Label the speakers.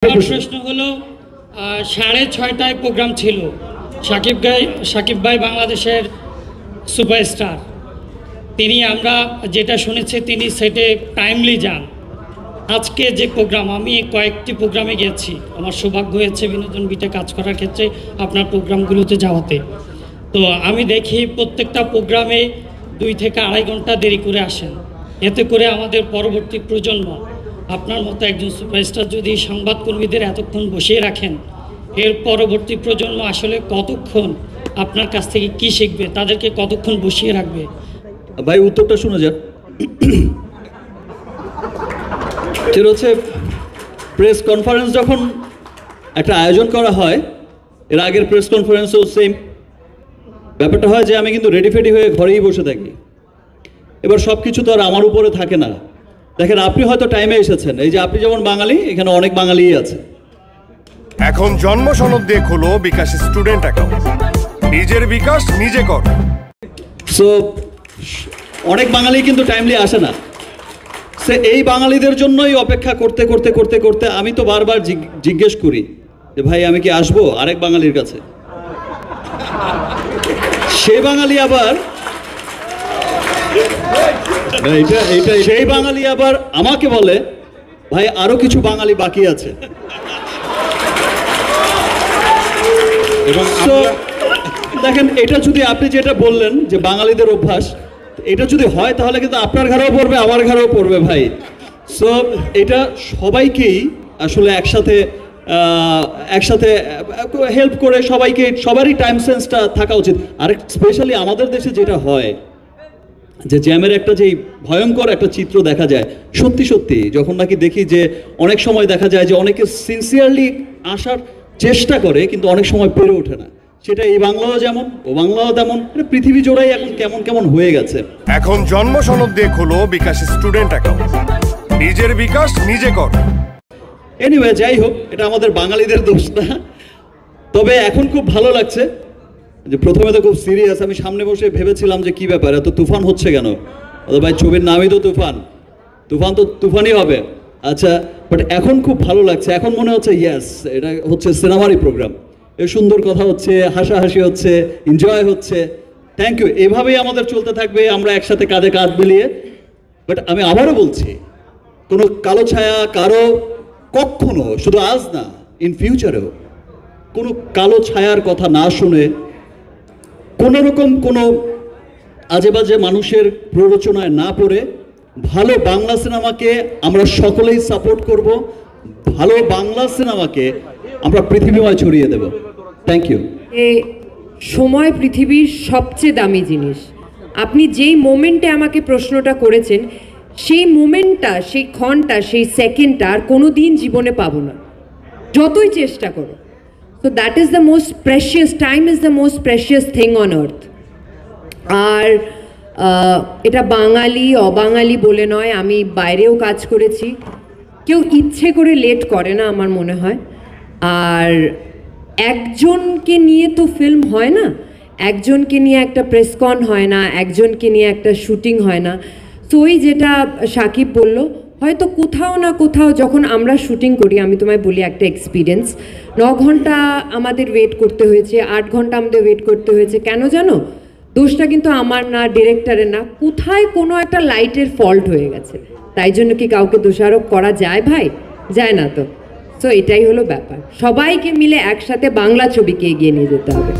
Speaker 1: আমার প্রশ্ন হলো 6:30টায় প্রোগ্রাম ছিল। সাকিব ভাই বাংলাদেশের সুপারস্টার, তিনি আমরা যেটা শুনেছি তিনি সেটে টাইমলি যান। আজকে যে প্রোগ্রাম, আমি কয়েকটি প্রোগ্রামে গেছি, আমার সৌভাগ্য হয়েছে বিনোদন বিটে কাজ করার ক্ষেত্রে আপনার প্রোগ্রামগুলোতে যাওয়াতে। তো আমি দেখি প্রত্যেকটা প্রোগ্রামে 2 থেকে 2.5 ঘন্টা দেরি করে আসেন। এতে করে আমাদের পরবর্তী প্রজন্ম, আপনার মতো একজন সুপারস্টার যদি সংবাদকর্মীদের এতক্ষণ বসিয়ে রাখেন, এর পরবর্তী প্রজন্ম আসলে কতক্ষণ আপনার কাছ থেকে কি শিখবে, তাদেরকে কতক্ষণ বসিয়ে রাখবে?
Speaker 2: ভাই উত্তরটা শুনে যান। যেটা হচ্ছে, প্রেস কনফারেন্স যখন একটা আয়োজন করা হয়, এর আগের প্রেস কনফারেন্সও সেম ব্যাপারটা হয় যে আমি কিন্তু রেডি ফেডি হয়ে ঘরেই বসে থাকি। এবার সব কিছু তো আর আমার উপরে থাকে না। দেখেন, আপনি হয়তো টাইমে এসেছেন, এই যে আপনি যেমন বাঙালি, এখানে অনেক বাঙালিই আছে।
Speaker 3: এখন জন্ম সনদ দিয়ে খোলো বিকাশ স্টুডেন্ট অ্যাকাউন্ট, নিজের বিকাশ নিজে কর।
Speaker 2: সো অনেক বাঙালি কিন্তু টাইমলি আসে না। সে এই বাঙালিদের জন্যই অপেক্ষা করতে করতে করতে করতে আমি তো বারবার জিজ্ঞেস করি যে ভাই আমি কি আসবো আরেক বাঙালির কাছে। সে বাঙালি আবার সেই বাঙালি আবার আমাকে বলে ভাই আরো কিছু বাঙালি বাকি আছে। দেখেন, এটা যদি আপনি যেটা বললেন যে বাঙালিদের অভ্যাস, এটা যদি হয় তাহলে কিন্তু আপনার ঘরেও পড়বে, আমার ঘরেও পড়বে ভাই। সো এটা সবাইকেই আসলে একসাথে হেল্প করে সবাইকে, সবারই টাইম সেন্সটা থাকা উচিত। আর স্পেশালি আমাদের দেশে যেটা হয় যে জ্যামের একটা যে ভয়ঙ্কর একটা চিত্র দেখা যায়, সত্যি সত্যি যখন নাকি দেখি যে অনেক সময় দেখা যায় যে অনেকে সিনসিয়ারলি আসার চেষ্টা করে কিন্তু অনেক সময় পেরে ওঠে না। সেটা এই বাংলাও যেমন, ও বাংলাও তেমন, পৃথিবী জোড়াই এখন কেমন কেমন হয়ে গেছে।
Speaker 3: এখন জন্ম সনদ দিয়ে খোলো বিকাশ স্টুডেন্ট অ্যাকাউন্ট, নিজের বিকাশ নিজে কর।
Speaker 2: এনিওয়ে, যাই হোক, এটা আমাদের বাঙালিদের দোষ না। তবে এখন খুব ভালো লাগছে যে প্রথমে তো খুব সিরিয়াস, আমি সামনে বসে ভেবেছিলাম যে কি ব্যাপার, এত তুফান হচ্ছে কেন? ভাই ছবির নামই তো তুফান, তুফান তো তুফানই হবে। আচ্ছা, বাট এখন খুব ভালো লাগছে, এখন মনে হচ্ছে ইয়েস, এটা হচ্ছে সিনেমারই প্রোগ্রাম। এ সুন্দর কথা হচ্ছে, হাসাহাসি হচ্ছে, এনজয় হচ্ছে। থ্যাংক ইউ, এভাবেই আমাদের চলতে থাকবে, আমরা একসাথে কাঁধে কাঁধ মিলিয়ে। বাট আমি আবারও বলছি, কোনো কালো ছায়া কারো কখনো, শুধু আজ না, ইন ফিউচারেও কোনো কালো ছায়ার কথা না শুনে, কোনো রকম কোনো আজে বাজে মানুষের প্ররোচনায় না পড়ে ভালো বাংলা সিনেমাকে আমরা সকলেই সাপোর্ট করব। ভালো বাংলা সিনেমাকে আমরা পৃথিবীময় ছড়িয়ে দেব। Thank you.
Speaker 4: সময় পৃথিবীর সবচেয়ে দামি জিনিস। আপনি যেই মোমেন্টে আমাকে প্রশ্নটা করেছেন, সেই মোমেন্টটা, সেই ক্ষণটা, সেই সেকেন্ডটা আর কোনো দিন জীবনে পাবো না, যতই চেষ্টা করো। So that is the most precious, time is the most precious thing on earth. আর এটা বাঙালি অবাঙালি বলে নয়, আমি বাইরেও কাজ করেছি, কেউ ইচ্ছে করে লেট করে না আমার মনে হয়। আর একজনকে নিয়ে তো ফিল্ম হয় না, একজনকে নিয়ে একটা প্রেসকন হয় না, একজনকে নিয়ে একটা শুটিং হয় না। তো ওই যেটা সাকিব বলল, হয়তো কোথাও না কোথাও যখন আমরা শুটিং করি, আমি তোমায় বলি একটা এক্সপিরিয়েন্স, 9 ঘন্টা আমাদের ওয়েট করতে হয়েছে, 8 ঘন্টা আমাদের ওয়েট করতে হয়েছে। কেন জানো? দোষটা কিন্তু আমার না, ডিরেক্টরের না, কোথায় কোনো একটা লাইটের ফল্ট হয়ে গেছে। তাই জন্য কি কাউকে দোষারোপ করা যায় ভাই? যায় না তো। সো এটাই হলো ব্যাপার, সবাইকে মিলে একসাথে বাংলা ছবিকে এগিয়ে নিয়ে যেতে হবে।